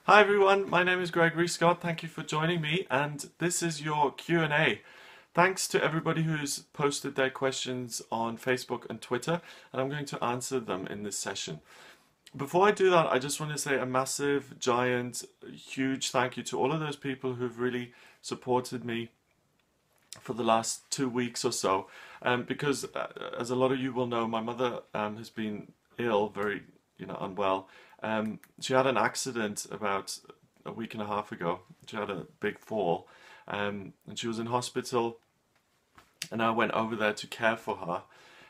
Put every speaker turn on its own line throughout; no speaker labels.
Hi everyone, my name is Gregory Scott. Thank you for joining me, and this is your Q&A. Thanks to everybody who's posted their questions on Facebook and Twitter, and I'm going to answer them in this session. Before I do that, I just want to say a massive, giant, huge thank you to all of those people who've really supported me for the last 2 weeks or so, because as a lot of you will know, my mother has been ill, very unwell. She had an accident about a week and a half ago. She had a big fall, and she was in hospital, and I went over there to care for her.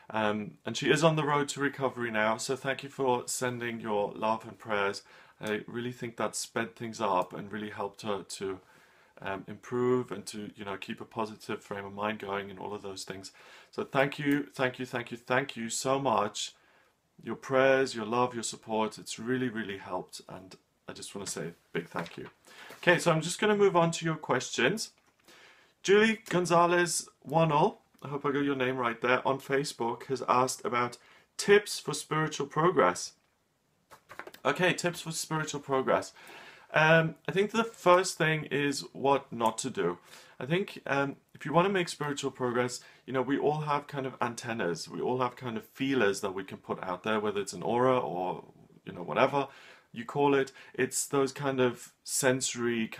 And she is on the road to recovery now, so thank you for sending your love and prayers. I really think that sped things up and really helped her to improve and to keep a positive frame of mind going and all of those things. So thank you, thank you, thank you, thank you so much. Your prayers, your love, your support, it's really, really helped, and I just want to say a big thank you. Okay, so I'm just going to move on to your questions. Julie Gonzalez Wannell, I hope I got your name right there, on Facebook has asked about tips for spiritual progress. Okay, tips for spiritual progress. I think the first thing is what not to do. I think if you want to make spiritual progress, we all have kind of antennas. We all have kind of feelers that we can put out there, whether it's an aura or, whatever you call it. It's those kind of sensory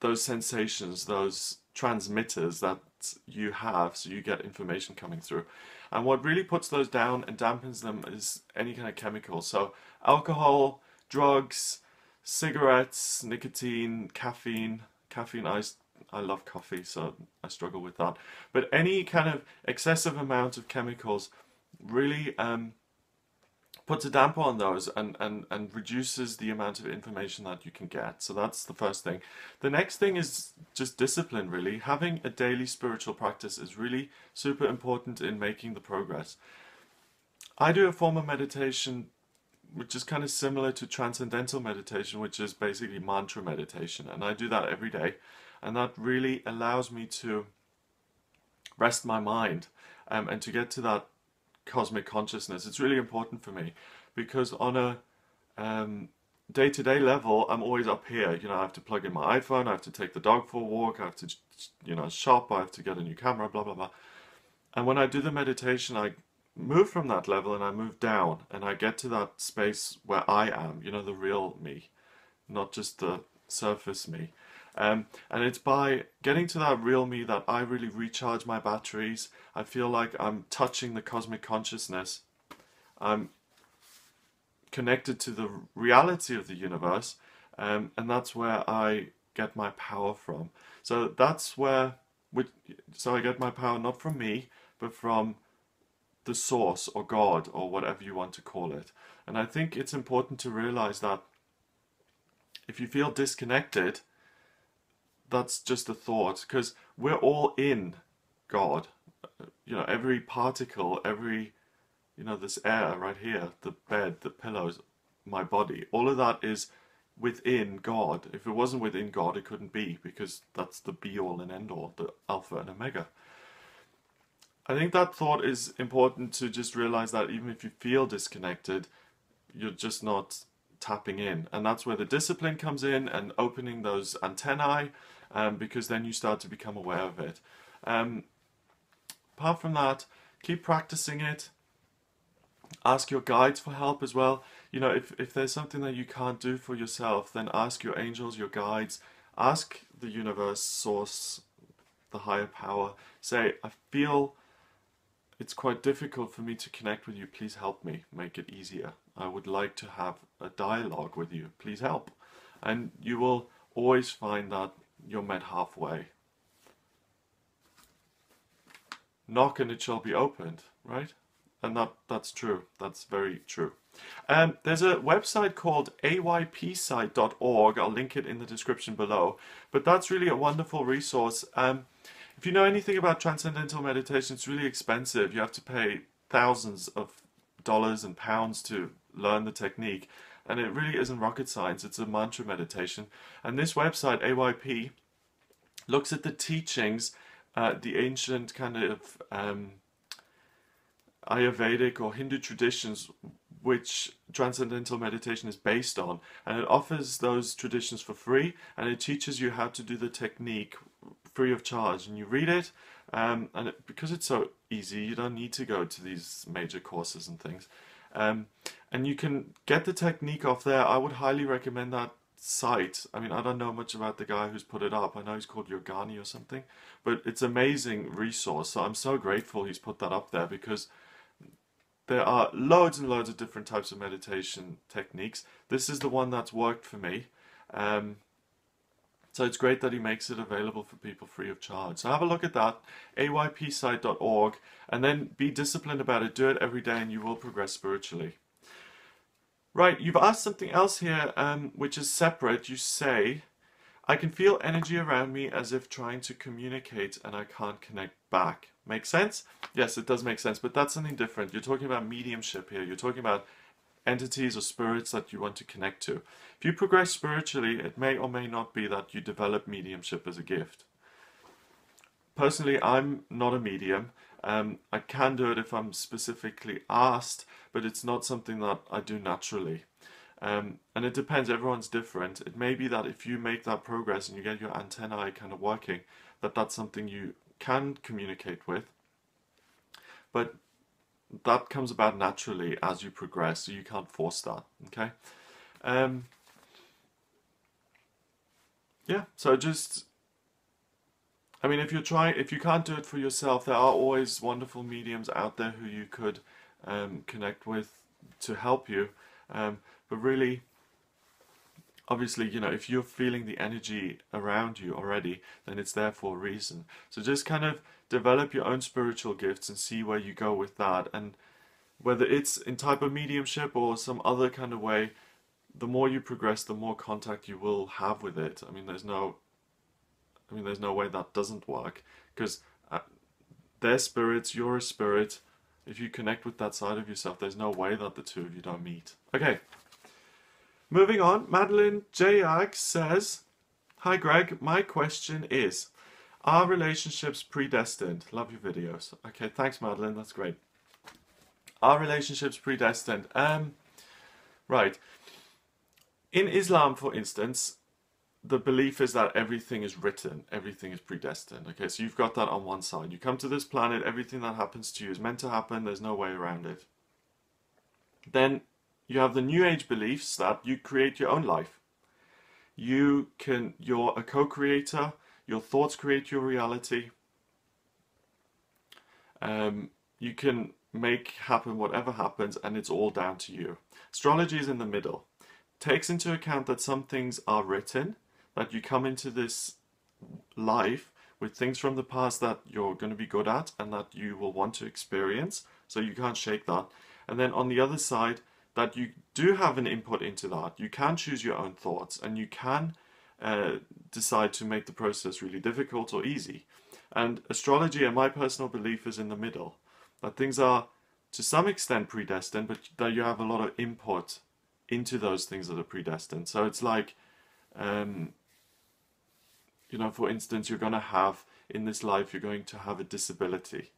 those sensations, those transmitters that you have, so you get information coming through. And what really puts those down and dampens them is any kind of chemical. So alcohol, drugs, cigarettes, nicotine, caffeine. I love coffee, so I struggle with that. But any kind of excessive amount of chemicals really puts a damper on those and reduces the amount of information that you can get. So that's the first thing. The next thing is just discipline, really. Having a daily spiritual practice is really super important in making the progress. I do a form of meditation which is kind of similar to transcendental meditation, which is basically mantra meditation. And I do that every day. And that really allows me to rest my mind and to get to that cosmic consciousness. It's really important for me because on a day-to-day level, I'm always up here. I have to plug in my iPhone, I have to take the dog for a walk, I have to, shop, I have to get a new camera, blah, blah, blah. And when I do the meditation, I move from that level and I move down and I get to that space where I am, the real me, not just the surface me. And it's by getting to that real me that I really recharge my batteries. I feel like I'm touching the cosmic consciousness. I'm connected to the reality of the universe, and that's where I get my power from. So that's where, so I get my power not from me, but from the source or God or whatever you want to call it. And I think it's important to realize that if you feel disconnected, that's just a thought, because we're all in God. Every particle, every, this air right here, the bed, the pillows, my body, all of that is within God. If it wasn't within God, it couldn't be, because that's the be all and end all, the Alpha and Omega. I think that thought is important, to just realize that even if you feel disconnected, you're just not tapping in. And that's where the discipline comes in and opening those antennae, because then you start to become aware of it. Apart from that, keep practicing it. Ask your guides for help as well. If there's something that you can't do for yourself, then ask your angels, your guides, ask the universe, source, the higher power. Say, I feel it's quite difficult for me to connect with you. Please help me, make it easier. I would like to have a dialogue with you. Please help. And you will always find that you're met halfway. Knock and it shall be opened, right? And that's true. That's very true. There's a website called aypsite.org. I'll link it in the description below. But that's really a wonderful resource. If you know anything about transcendental meditation, it's really expensive. You have to pay thousands of dollars and pounds to learn the technique. And it really isn't rocket science. It's a mantra meditation. And this website, AYP, looks at the teachings, the ancient kind of Ayurvedic or Hindu traditions which Transcendental Meditation is based on, and it offers those traditions for free, and it teaches you how to do the technique free of charge. And you read it, because it's so easy, you don't need to go to these major courses and things. And you can get the technique off there. I would highly recommend that site. I mean, I don't know much about the guy who's put it up. I know he's called Yogani or something, but it's an amazing resource. So I'm so grateful he's put that up there, because there are loads and loads of different types of meditation techniques. This is the one that's worked for me. So it's great that he makes it available for people free of charge. So have a look at that, aypsite.org, and then be disciplined about it. Do it every day and you will progress spiritually. Right, you've asked something else here, which is separate. You say, I can feel energy around me as if trying to communicate and I can't connect back. Make sense? Yes, it does make sense, but that's something different. You're talking about mediumship here. You're talking about entities or spirits that you want to connect to. If you progress spiritually, it may or may not be that you develop mediumship as a gift. Personally, I'm not a medium. I can do it if I'm specifically asked, but it's not something that I do naturally. And it depends, everyone's different. It may be that if you make that progress and you get your antennae kind of working, that's something you can communicate with. But that comes about naturally as you progress, so you can't force that, okay? Yeah, so just, I mean, if you can't do it for yourself, there are always wonderful mediums out there who you could connect with to help you. But really, obviously, you know, if you're feeling the energy around you already, then it's there for a reason. So just kind of develop your own spiritual gifts and see where you go with that. And whether it's in type of mediumship or some other kind of way, the more you progress, the more contact you will have with it. I mean, there's no way that doesn't work, because they're spirits, you're a spirit. If you connect with that side of yourself, there's no way that the two of you don't meet. Okay. Moving on, Madeline Jayag says, Hi Greg, my question is, are relationships predestined? Love your videos. Okay, thanks Madeline, that's great. Are relationships predestined? Right. In Islam, for instance, the belief is that everything is written, everything is predestined. Okay, so you've got that on one side. You come to this planet, everything that happens to you is meant to happen, there's no way around it. Then you have the New Age beliefs that you create your own life. You're a co-creator, your thoughts create your reality. You can make happen whatever happens, and it's all down to you. Astrology is in the middle. Takes into account that some things are written, that you come into this life with things from the past that you're going to be good at and that you will want to experience, so you can't shake that. And then on the other side, that you do have an input into that. You can choose your own thoughts, and you can decide to make the process really difficult or easy. And astrology, and my personal belief, is in the middle. That things are to some extent predestined, but that you have a lot of input into those things that are predestined. So it's like, you know, for instance, you're going to have, in this life, you're going to have a disability.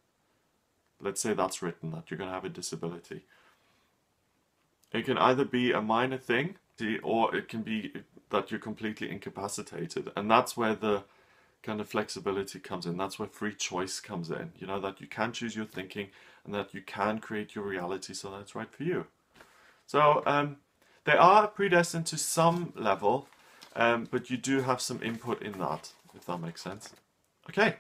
Let's say that's written, that you're going to have a disability. It can either be a minor thing, or it can be that you're completely incapacitated. And that's where the kind of flexibility comes in. That's where free choice comes in. You know, that you can choose your thinking and that you can create your reality so that it's right for you. So they are predestined to some level, but you do have some input in that, if that makes sense. Okay.